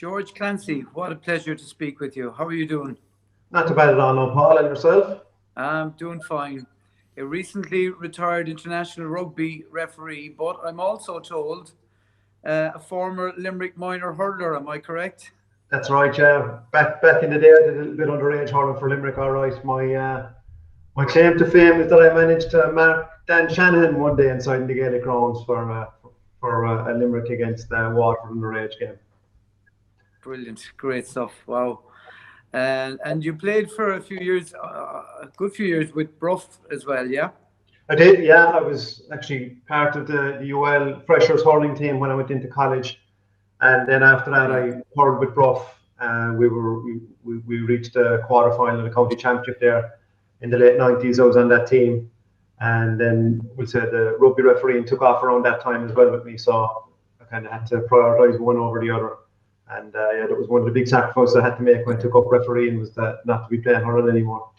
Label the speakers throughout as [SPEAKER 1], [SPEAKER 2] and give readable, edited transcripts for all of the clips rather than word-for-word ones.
[SPEAKER 1] George Clancy, what a pleasure to speak with you. How are you doing?
[SPEAKER 2] Not too bad at all, no, Paul, and yourself?
[SPEAKER 1] I'm doing fine. A recently retired international rugby referee, but I'm also told a former Limerick minor hurler. Am I correct?
[SPEAKER 2] That's right, yeah. Back in the day, I did a little bit underage hurling for Limerick. All right, my claim to fame is that I managed to mark Dan Shanahan one day inside the Gaelic grounds for a Limerick against Waterford underage game.
[SPEAKER 1] Brilliant, great stuff. Wow. And you played for a few years, a good few years with Bruff as well, yeah?
[SPEAKER 2] I did, yeah. I was actually part of the UL freshers hurling team when I went into college, and then after that,
[SPEAKER 1] Brilliant.
[SPEAKER 2] I hurled with Bruff. We reached the quarter final of the county championship there in the late 90s. I was on that team, and then we said the rugby refereeing took off around that time as well with me. So I kind of had to prioritise one over the other. And yeah, that was one of the big sacrifices I had to make when I took up refereeing was that not to be playing hurling anymore.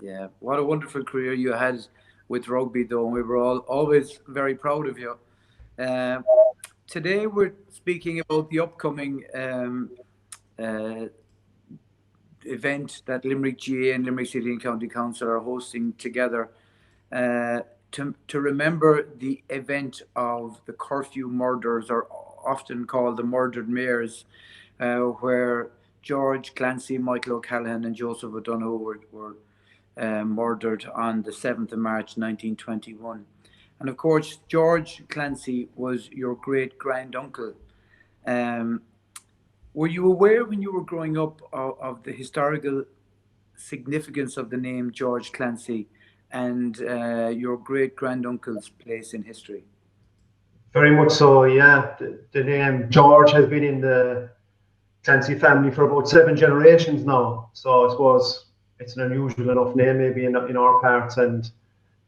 [SPEAKER 1] Yeah, what a wonderful career you had with rugby, though. We were all always very proud of you. Um, Today we're speaking about the upcoming uh, event that Limerick GAA and Limerick City and County Council are hosting together uh, to remember the event of the curfew murders, or often called the murdered mayors, where George Clancy, Michael O'Callaghan, and Joseph O'Donoghue were murdered on the 7th of March 1921. And of course, George Clancy was your great granduncle. Um, were you aware when you were growing up of the historical significance of the name George Clancy and your great granduncle's place in history?
[SPEAKER 2] Very much so, yeah. The name George has been in the Clancy family for about 7 generations now. So I suppose it's an unusual enough name maybe in our parts. And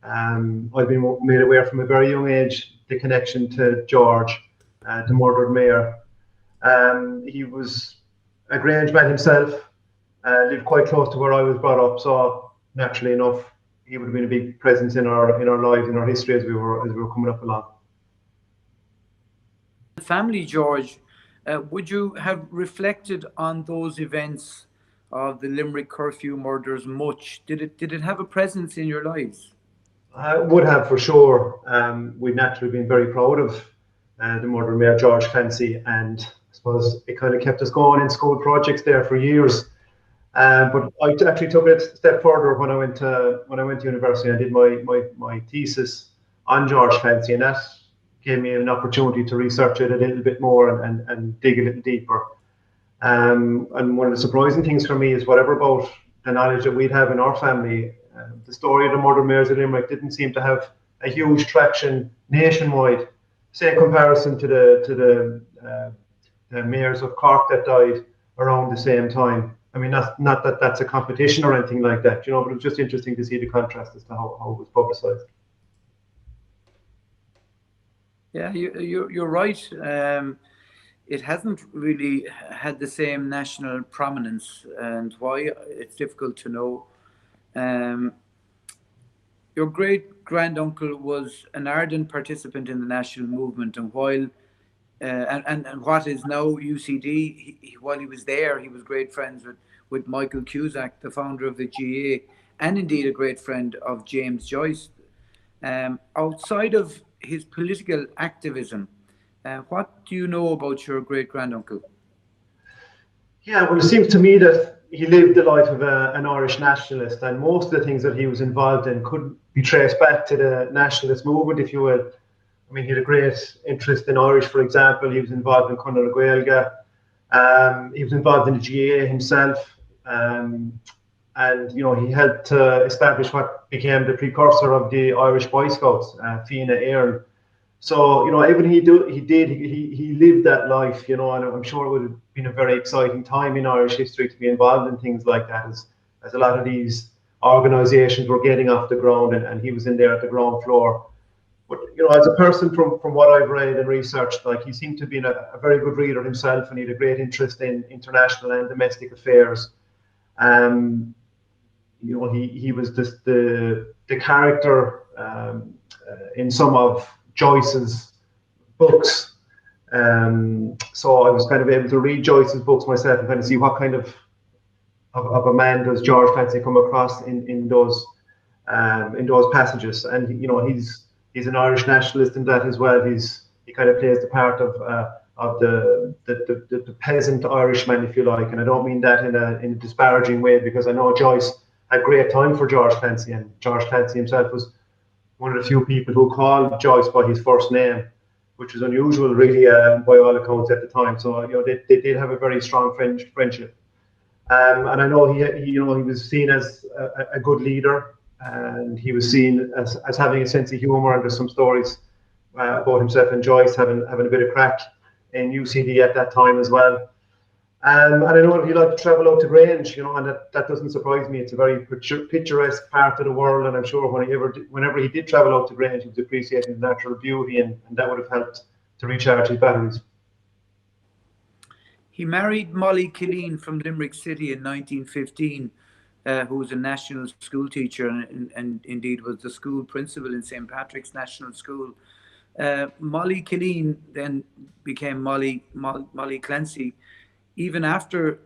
[SPEAKER 2] I've been made aware from a very young age the connection to George, the murdered mayor. He was a Grange man himself, lived quite close to where I was brought up. So naturally enough, he would have been a big presence in our lives, in our history as we were coming up along.
[SPEAKER 1] Family, George, would you have reflected on those events of the Limerick curfew murders much? Did it have a presence in your lives?
[SPEAKER 2] Would have for sure. We'd naturally been very proud of the murder of Mayor George Clancy, and I suppose it kind of kept us going in school projects there for years. But I actually took it a step further when I went to university. I did my thesis on George Clancy, and that gave me an opportunity to research it a little bit more and dig a little deeper. And one of the surprising things for me is whatever about the knowledge that we'd have in our family, the story of the murder mayors of Limerick didn't seem to have a huge traction nationwide. Say in comparison to the mayors of Cork that died around the same time. I mean, not that that's a competition or anything like that, but it was just interesting to see the contrast as to how it was publicised.
[SPEAKER 1] Yeah, you're right. It hasn't really had the same national prominence, and why it's difficult to know. Um, your great granduncle was an ardent participant in the national movement, and and what is now UCD, while he was there, he was great friends with Michael Cusack, the founder of the GA, and indeed a great friend of James Joyce. Outside of his political activism, what do you know about your great granduncle?
[SPEAKER 2] Yeah, well, it seems to me that he lived the life of an Irish nationalist, and most of the things that he was involved in could be traced back to the nationalist movement, if you will. I mean, he had a great interest in Irish, for example. He was involved in Conor Gaeilge. He was involved in the GAA himself. And he helped to establish what became the precursor of the Irish Boy Scouts, Fianna Éireann. So even he lived that life, and I'm sure it would have been a very exciting time in Irish history to be involved in things like that, as a lot of these organisations were getting off the ground, and he was in there at the ground floor. But as a person, from what I've read and researched, like, he seemed to be a very good reader himself, and he had a great interest in international and domestic affairs. Um, he was just the character in some of Joyce's books. So I was kind of able to read Joyce's books myself and kind of see what kind of a man does George Clancy come across in those passages. And he's an Irish nationalist in that as well. He kind of plays the part of the peasant Irishman, if you like. And I don't mean that in a disparaging way, because I know Joyce had great time for George Clancy, and George Clancy himself was one of the few people who called Joyce by his first name, which was unusual, really, by all accounts at the time. So they did have a very strong friendship. And I know he was seen as a good leader, and he was seen as having a sense of humour. And there's some stories about himself and Joyce having a bit of crack in UCD at that time as well. And I know that he liked to travel out to Grange, and that doesn't surprise me. It's a very picturesque part of the world, and I'm sure whenever he did travel out to Grange, he was appreciating the natural beauty, and that would have helped to recharge his batteries.
[SPEAKER 1] He married Molly Killeen from Limerick City in 1915, who was a national school teacher and indeed was the school principal in St. Patrick's National School. Molly Killeen then became Molly Clancy. Even after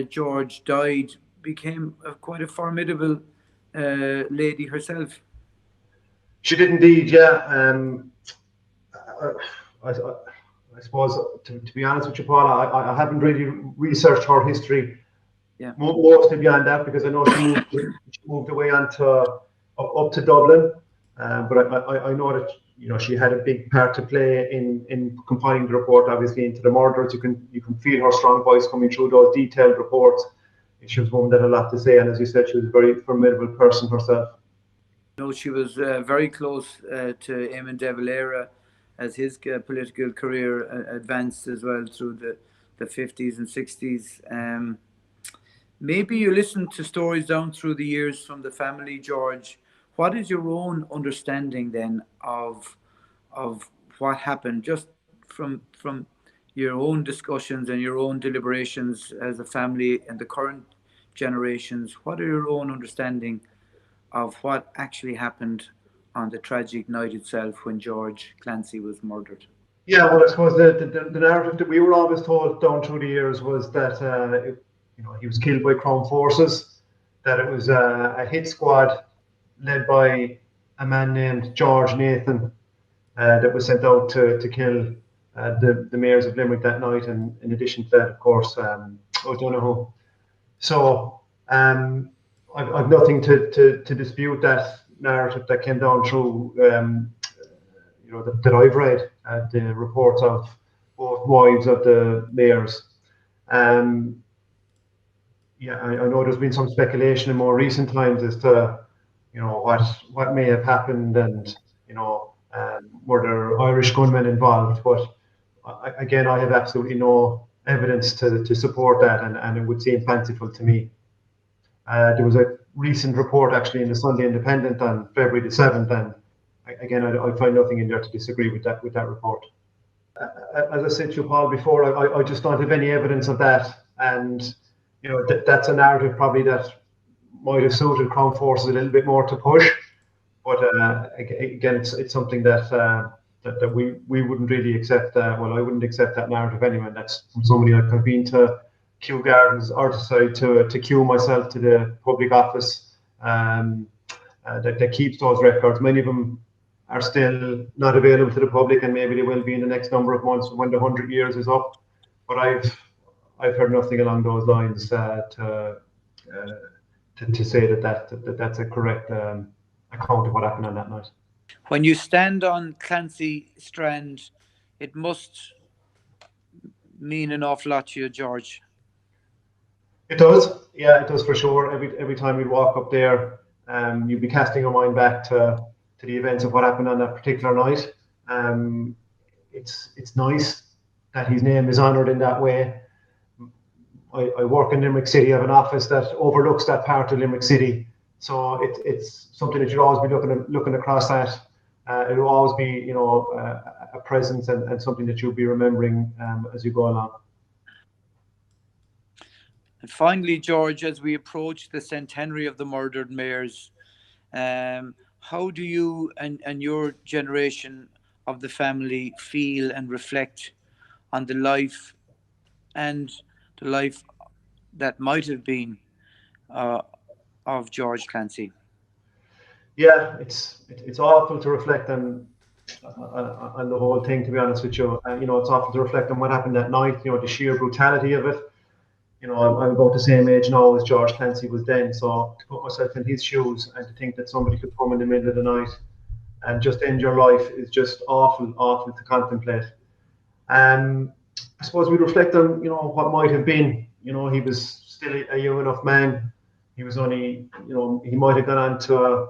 [SPEAKER 1] George died, became quite a formidable lady herself.
[SPEAKER 2] She did indeed, yeah. I suppose, to be honest with you, Paul, I haven't really researched her history,
[SPEAKER 1] yeah,
[SPEAKER 2] mostly beyond that, because I know she moved away up to Dublin, but I know that she had a big part to play in compiling the report, obviously, into the murders. You can feel her strong voice coming through those detailed reports. She was one that had a lot to say, and as you said, she was a very formidable person herself.
[SPEAKER 1] No, she was very close to Eamon de Valera as his political career advanced as well through the 50s and 60s. Maybe you listened to stories down through the years from the family, George. What is your own understanding then of what happened, just from your own discussions and your own deliberations as a family and the current generations? What are your own understanding of what actually happened on the tragic night itself when George Clancy was murdered?
[SPEAKER 2] Yeah, well, I suppose the narrative that we were always told down through the years was that he was killed by Crown forces, that it was a hit squad led by a man named George Nathan that was sent out to kill the mayors of Limerick that night, and in addition to that, of course, O'Donoghue. So I've nothing to dispute that narrative that came down through, that I've read, the reports of both wives of the mayors. Yeah, I know there's been some speculation in more recent times as to, what may have happened, and were there Irish gunmen involved? But again, I have absolutely no evidence to support that, and it would seem fanciful to me. There was a recent report actually in the Sunday Independent on February the 7th, and again, I find nothing in there to disagree with that report. As I said to you, Paul, before, I just don't have any evidence of that, and that's a narrative probably that might have suited Crown forces a little bit more to push, but again, it's something that we wouldn't really accept. Well, I wouldn't accept that narrative anyway. And that's from somebody I've been to Kew Gardens, or to Kew myself, to the public office that keeps those records. Many of them are still not available to the public, and maybe they will be in the next number of months when the 100 years is up. But I've heard nothing along those lines to say that's a correct account of what happened on that night.
[SPEAKER 1] When you stand on Clancy Strand, it must mean an awful lot to you, George.
[SPEAKER 2] It does, yeah, it does for sure. Every time you walk up there, you'd be casting your mind back to the events of what happened on that particular night. It's nice that his name is honoured in that way. I work in Limerick City. I have an office that overlooks that part of Limerick City, so it's something that you'd always be looking across at. It will always be, a presence and something that you'll be remembering as you go along.
[SPEAKER 1] And finally, George, as we approach the centenary of the murdered mayors, how do you and your generation of the family feel and reflect on the life and the life that might have been uh, of George Clancy?
[SPEAKER 2] Yeah, it's awful to reflect on the whole thing. To be honest with you, it's awful to reflect on what happened that night. The sheer brutality of it. I'm about the same age now as George Clancy was then. So to put myself in his shoes and to think that somebody could come in the middle of the night and just end your life is just awful, awful to contemplate. Um, I suppose we reflect on, what might have been. He was still a young enough man. He was only, he might have gone on to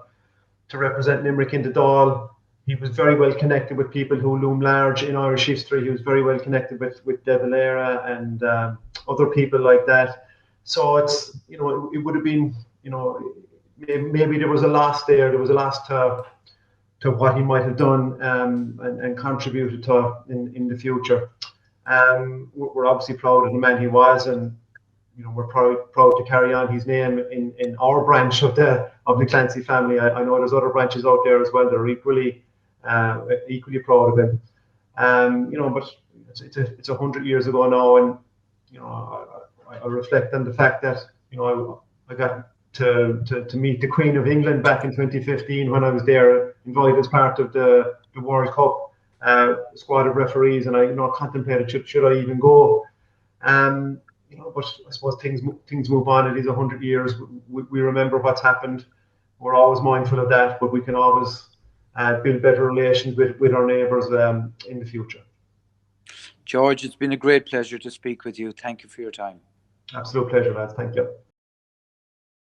[SPEAKER 2] represent Limerick in the Dáil. He was very well connected with people who loom large in Irish history. He was very well connected with De Valera and other people like that. So it would have been, maybe there was a loss there. There was a loss to what he might have done and contributed to in the future. We're obviously proud of the man he was, and we're proud to carry on his name in our branch of the Clancy family. I know there's other branches out there as well that are equally proud of him. But it's 100 years ago now, and I reflect on the fact that I got to meet the Queen of England back in 2015 when I was there, invited as part of the World Cup squad of referees, and I contemplated should I even go. But I suppose things move on. It is 100 years. We remember what's happened. We're always mindful of that, but we can always build better relations with our neighbours in the future.
[SPEAKER 1] George, it's been a great pleasure to speak with you. Thank you for your time.
[SPEAKER 2] Absolute pleasure, lads. Thank you.